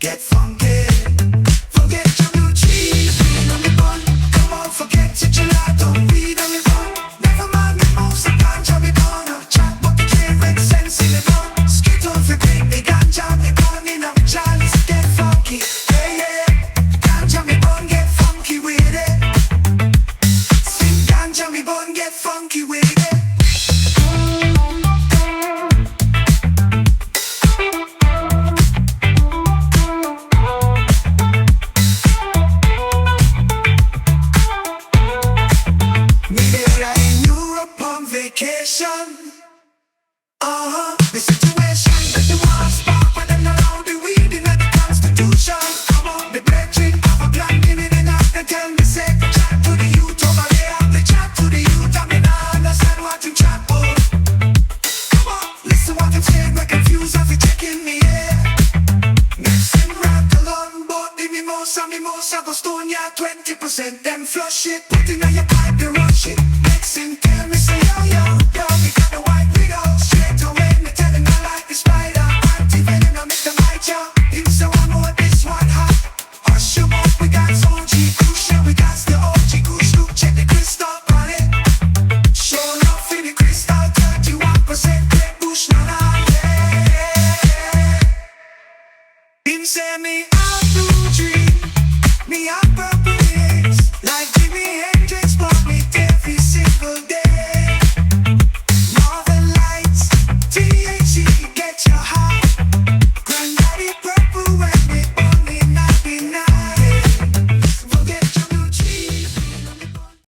get funky. Forget your blue cheese, weed on the bun. Come on, forget your gelato, weed on the bun. Never mind the most, I can't jump it on. Chat, but the trade red sense in the bun. Skit on for great, they can't jump it on. In a chalice, get funky. Hey, yeah, can't jump it on, get funky with it. Sing, can't jump it on, get funky with it. Vacation. The situation that the war spark, but them not allow the weed in the constitution. Come on, the brethren have a plan, give me the knock, they tell me say, chat to the youth over there, they chat to the youth, I mean I understand what you chat for. Come on, listen what I'm saying, we're confused as we checking me here. Mixing rap along, but the mimosa go stone ya 20%, them flush it, put in your pipe, they rush it. Mixing, tell me say yo yo. We got the white widow, straight away, me telling her like the spider. Anti-venom, I make them bite ya. Him say one more, this one hot. Hush your mouth, we got OG Kush, we got the OG Kush. Look, check the crystal on it. Show enough in the crystal, 31% great bush, nah, yeah. Him say me a blue dream, me a purple haze. Like Jimi Hendrix, but me every single day.